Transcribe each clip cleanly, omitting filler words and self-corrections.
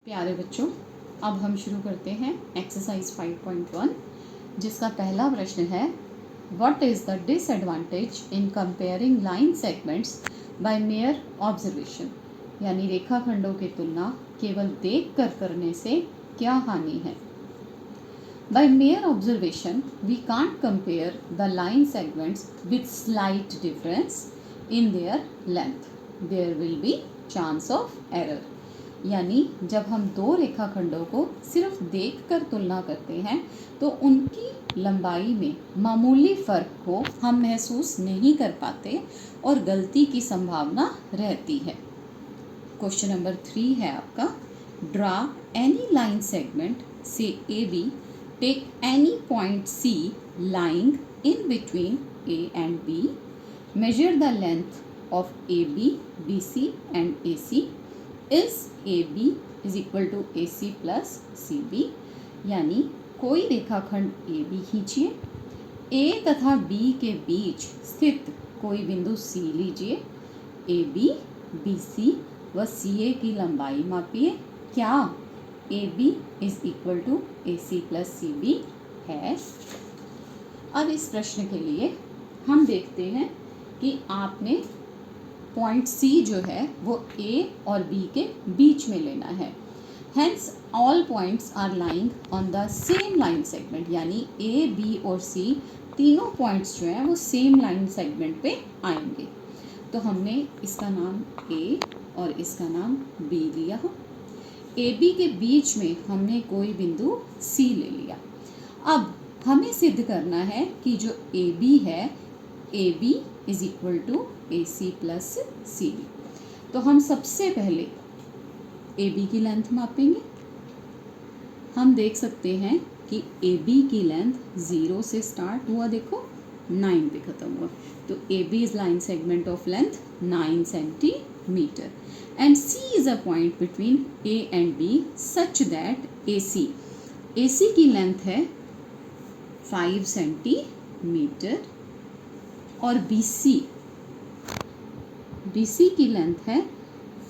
प्यारे बच्चों, अब हम शुरू करते हैं एक्सरसाइज 5.1 जिसका पहला प्रश्न है what is the disadvantage in comparing line segments by mere observation. यानी रेखाखंडों की तुलना केवल देख कर करने से क्या हानि है। By mere observation, we can't compare the line segments with slight difference in their length. There will be chance of error. यानी जब हम दो रेखाखंडों को सिर्फ देखकर तुलना करते हैं तो उनकी लंबाई में मामूली फ़र्क को हम महसूस नहीं कर पाते और गलती की संभावना रहती है। क्वेश्चन नंबर 3 है आपका, ड्रा एनी लाइन सेगमेंट से A B, take any point C lying in between A and B, measure the length of AB, BC and AC, is AB is equal to AC plus CB। यानी कोई रेखाखंड AB खींचिए, A तथा B के बीच स्थित कोई बिंदु C लीजिए, AB, BC व CA की लंबाई मापिए, क्या AB is equal to AC plus CB है। अब इस प्रश्न के लिए हम देखते हैं कि आपने पॉइंट C जो है वो A और B के बीच में लेना है। Hence all points are lying on the same line segment, यानी A, B और C तीनों पॉइंट्स जो हैं वो सेम लाइन सेगमेंट पे आएंगे। तो हमने इसका नाम A और इसका नाम B लिया। AB के बीच में हमने कोई बिंदु C ले लिया। अब हमें सिद्ध करना है कि जो AB है AB is equal to AC plus CB। तो हम सबसे पहले AB की लेंथ मापेंगे। हम देख सकते हैं कि AB की लेंथ 0 से स्टार्ट हुआ, देखो 9 पे ख़त्म हुआ। तो AB is line segment of length 9 centimetre and C is a point between A and B such that AC की लेंथ है 5 सेंटीमीटर और BC की लेंथ है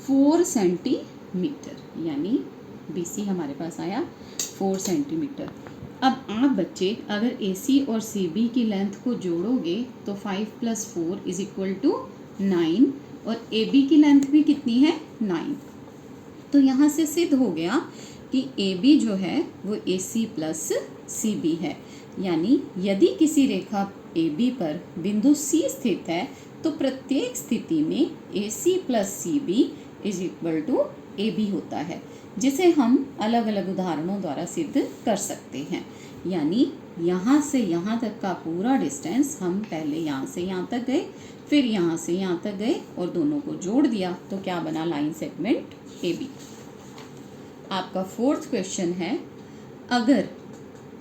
4 सेंटीमीटर, यानी BC हमारे पास आया 4 सेंटीमीटर। अब आप बच्चे अगर AC और CB की लेंथ को जोड़ोगे तो 5 + 4 इज इक्वल टू 9 और AB की लेंथ भी कितनी है 9। तो यहाँ से सिद्ध हो गया कि AB जो है वो AC प्लस CB है। यानी यदि किसी रेखा AB पर बिंदु C स्थित है तो प्रत्येक स्थिति में AC plus CB is equal to AB होता है, जिसे हम अलग अलग उदाहरणों द्वारा सिद्ध कर सकते हैं। यानी यहाँ से यहाँ तक का पूरा डिस्टेंस हम पहले यहाँ से यहाँ तक गए, फिर यहाँ से यहाँ तक गए और दोनों को जोड़ दिया तो क्या बना, लाइन सेगमेंट AB। आपका 4th क्वेश्चन है, अगर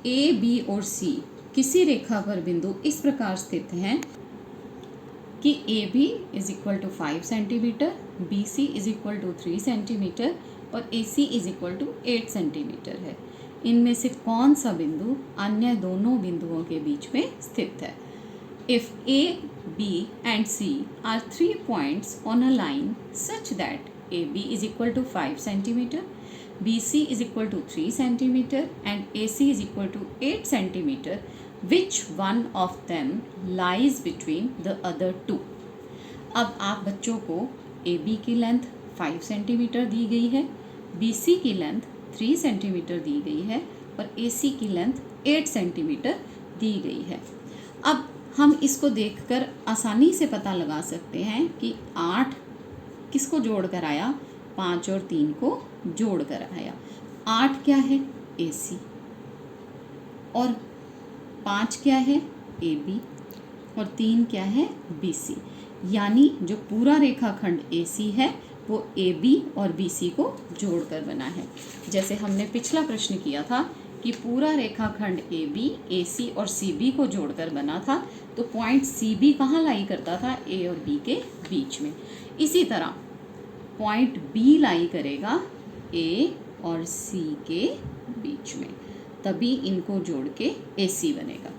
A, B और C किसी रेखा पर बिंदु इस प्रकार स्थित हैं कि AB is equal to 5 centimetre, BC is equal to 3 centimetre और AC is equal to 8 centimetre है, इनमें से कौन सा बिंदु अन्य दोनों बिंदुओं के बीच में स्थित है। If A, B and C are 3 points on a line such that AB is equal to 5 centimeter, BC is equal to 3 centimeter and AC is equal to 8 centimeter, which one of them lies between the other two? अब आप बच्चों को AB की length 5 centimetre दी गई है, BC की length 3 centimetre दी गई है और AC की लेंथ 8 सेंटीमीटर दी गई है। अब हम इसको देखकर आसानी से पता लगा सकते हैं कि 8 किसको जोड़ कर आया, 5 और 3 को जोड़ कर आया। 8 क्या है, AC, और 5 क्या है, AB, और 3 क्या है, BC। यानी जो पूरा रेखाखंड AC है वो AB और BC को जोड़कर बना है। जैसे हमने पिछला प्रश्न किया था कि पूरा रेखाखंड AB, AC और CB को जोड़कर बना था, तो पॉइंट CB कहाँ लाई करता था, A और B के बीच में। इसी तरह पॉइंट B लाई करेगा A और C के बीच में, तभी इनको जोड़ के AC बनेगा।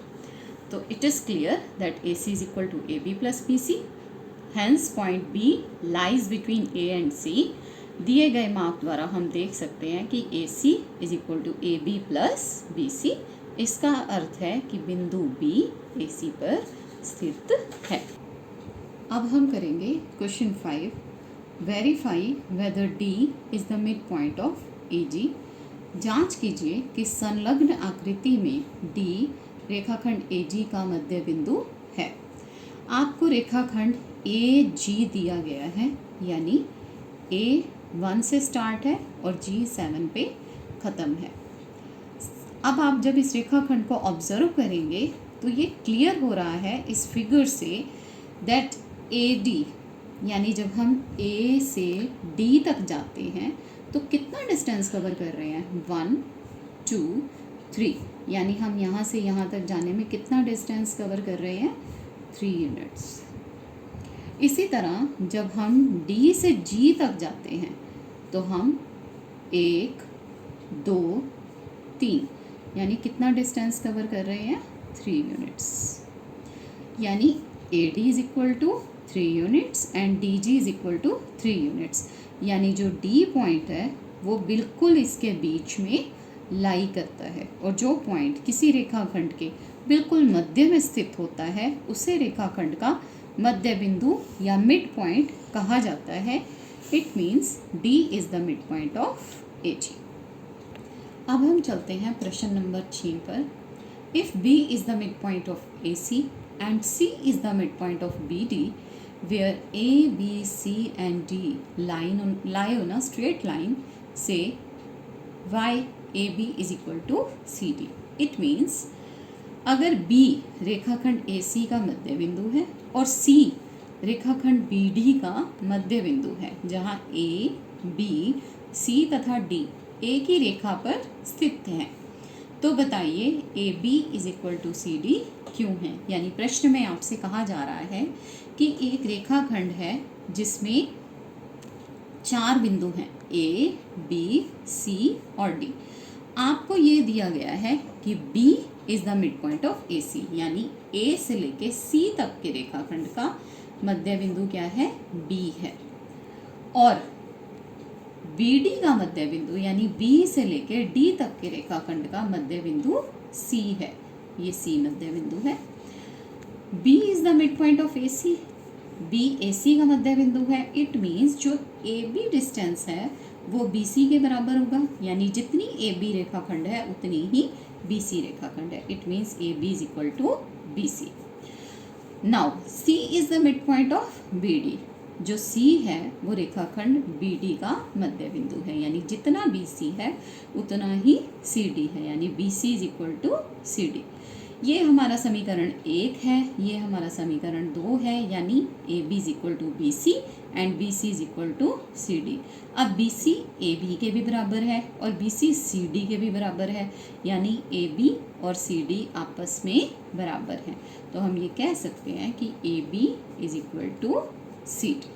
तो it is clear that AC is equal to AB plus BC। Hence point B lies between A and C दिए गए माप द्वारा हम देख सकते हैं कि AC is equal to AB plus BC। इसका अर्थ है कि बिंदु B AC पर स्थित है। अब हम करेंगे question 5। Verify whether D is the mid point of AG। जांच कीजिए कि संलग्न आकृति में D रेखाखंड AG का मध्य बिंदु है। आपको रेखाखंड AG दिया गया है, यानी A 1 से स्टार्ट है और G 7 पे ख़त्म है। अब आप जब इस रेखाखंड को ऑब्जर्व करेंगे तो ये क्लियर हो रहा है इस फिगर से दैट AD, यानी जब हम A से D तक जाते हैं तो कितना डिस्टेंस कवर कर रहे हैं, 1 2 3, यानी हम यहाँ से यहाँ तक जाने में कितना डिस्टेंस कवर कर रहे हैं, 3 यूनिट्स। इसी तरह जब हम D से G तक जाते हैं तो हम 1 2 3, यानी कितना डिस्टेंस कवर कर रहे हैं, 3 यूनिट्स। यानी AD is equal to 3 units and DG is equal to 3 units. यानी जो D पॉइंट है वो बिल्कुल इसके बीच में लाई करता है, और जो पॉइंट किसी रेखाखंड के बिल्कुल मध्य में स्थित होता है उसे रेखाखंड का मध्य बिंदु या मिड पॉइंट कहा जाता है। It means D is the mid point of AG। अब हम चलते हैं प्रश्न नंबर 6 पर। If B is the mid point of AC and C is the mid point of BD, where A, B, C and D lie on a straight line, say y AB is equal to CD। It means अगर B रेखाखंड AC का मध्य बिंदु है और C रेखाखंड BD का मध्य बिंदु है, जहाँ A, B, C तथा D एक ही रेखा पर स्थित हैं, तो बताइए AB is equal to CD क्यों है। यानी प्रश्न में आपसे कहा जा रहा है कि एक रेखाखंड है जिसमें 4 बिंदु हैं, A, B, C और D। आपको ये दिया गया है कि B is the mid point of AC, यानी A से लेके C तक के रेखाखंड का मध्य बिंदु क्या है, B है, और BD का मध्य बिंदु यानी B से लेके D तक के रेखाखंड का मध्य बिंदु C है। ये C मध्य बिंदु है। B is the mid point of AC, B AC का मध्य बिंदु है। इट मीन्स जो AB डिस्टेंस है वो BC के बराबर होगा, यानी जितनी AB रेखाखंड है उतनी ही BC रेखाखंड है। It means AB is equal to BC। Now C is the mid point of BD। जो C है वो रेखाखंड BD का मध्य बिंदु है, यानी जितना BC है उतना ही CD है, यानी BC is equal to CD। ये हमारा समीकरण 1 है, ये हमारा समीकरण 2 है, यानी AB is equal to BC and BC is equal to CD। अब BC AB के भी बराबर है और BC CD के भी बराबर है, यानी AB और CD आपस में बराबर हैं, तो हम ये कह सकते हैं कि AB is equal to CD।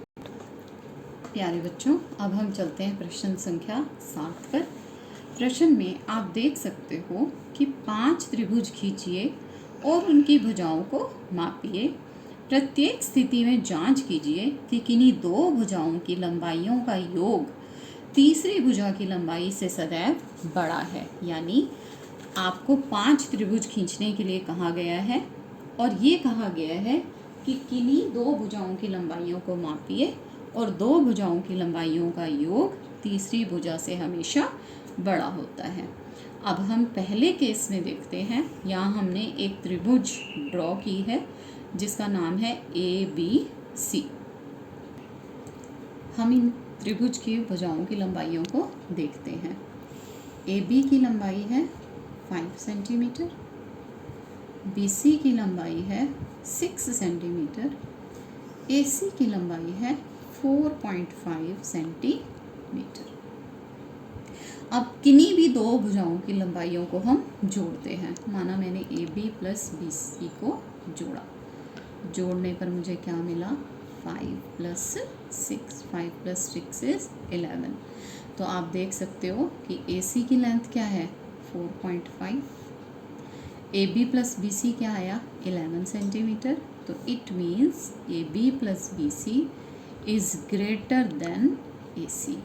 प्यारे बच्चों, अब हम चलते हैं प्रश्न संख्या 7 पर। प्रश्न में आप देख सकते हो कि 5 त्रिभुज खींचिए और उनकी भुजाओं को मापिए। प्रत्येक स्थिति में जांच कीजिए कि किन्हीं 2 भुजाओं की लंबाइयों का योग तीसरी भुजा की लंबाई से सदैव बड़ा है। यानी आपको 5 त्रिभुज खींचने के लिए कहा गया है और ये कहा गया है कि किन्हीं 2 भुजाओं की लंबाइयों को मापिए और 2 भुजाओं की लंबाइयों का योग तीसरी भुजा से हमेशा बड़ा होता है। अब हम पहले केस में देखते हैं। यहाँ हमने एक त्रिभुज ड्रॉ की है जिसका नाम है ABC। हम इन त्रिभुज की भुजाओं की लंबाइयों को देखते हैं। AB की लंबाई है 5 सेंटीमीटर, BC की लंबाई है 6 सेंटीमीटर, AC की लंबाई है 4.5 सेंटीमीटर। अब किन्हीं भी 2 भुजाओं की लंबाइयों को हम जोड़ते हैं। माना मैंने AB प्लस BC को जोड़ा, जोड़ने पर मुझे क्या मिला, 5 प्लस 6, 5 प्लस 6 इज 11। तो आप देख सकते हो कि AC की लेंथ क्या है, 4.5, AB प्लस BC क्या आया, 11 सेंटीमीटर। तो it means AB plus BC is greater than AC।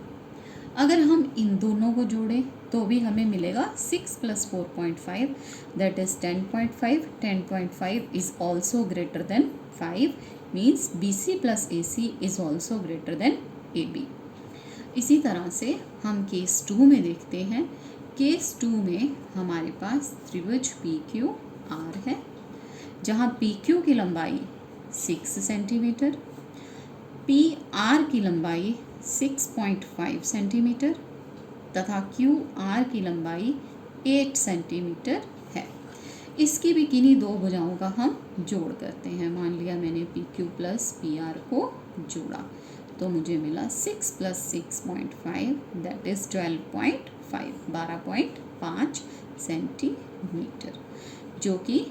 अगर हम इन दोनों को जोड़ें तो भी हमें मिलेगा 6 + 4.5 that is 10.5. 10.5 is also greater than 5 means BC + AC is also greater than AB। इसी तरह से हम केस 2 में देखते हैं। केस 2 में हमारे पास त्रिभुज PQR है जहाँ PQ की लंबाई 6 सेंटीमीटर, PR की लंबाई 6.5 सेंटीमीटर तथा QR की लंबाई 8 सेंटीमीटर है। इसकी भी किन्हीं दो भुजाओं का हम जोड़ करते हैं। मान लिया मैंने PQ + PR को जोड़ा तो मुझे मिला 6 + 6.5 दैट इज़ 12.5 12.5 सेंटीमीटर, जो कि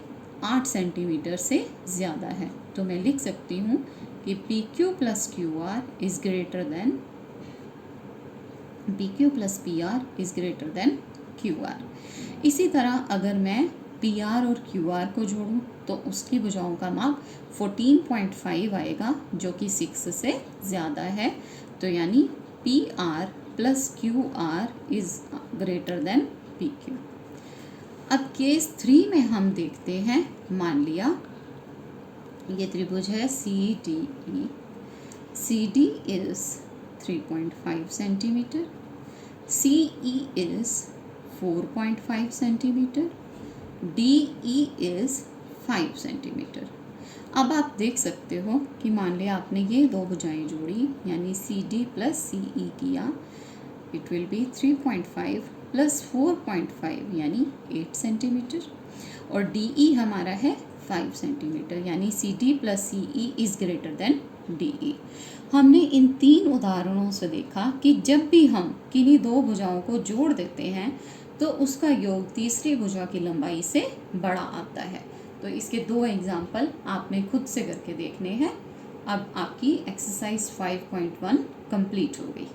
8 सेंटीमीटर से ज़्यादा है। तो मैं लिख सकती हूँ कि PQ + QR is greater than PQ + PR is greater than QR। इसी तरह अगर मैं PR और QR को जोड़ूं तो उसकी भुजाओं का माप 14.5 आएगा जो कि 6 से ज़्यादा है। तो यानी PR + QR is greater than PQ। अब केस 3 में हम देखते हैं। मान लिया ये त्रिभुज है CDE। CD is 3.5 centimetre, CE is 4.5 centimetre, DE is 5 centimetre. अब आप देख सकते हो कि मान लिया आपने ये दो भुजाएं जोड़ी यानी CD + CE किया, इट विल बी 3.5 + 4.5 यानी 8 सेंटीमीटर और DE हमारा है 5 सेंटीमीटर यानी CD + CE is greater than DE। हमने इन 3 उदाहरणों से देखा कि जब भी हम किन्हीं दो भुजाओं को जोड़ देते हैं तो उसका योग तीसरी भुजा की लंबाई से बड़ा आता है। तो इसके 2 एग्जाम्पल आपने खुद से करके देखने हैं। अब आपकी एक्सरसाइज 5.1 कंप्लीट हो गई।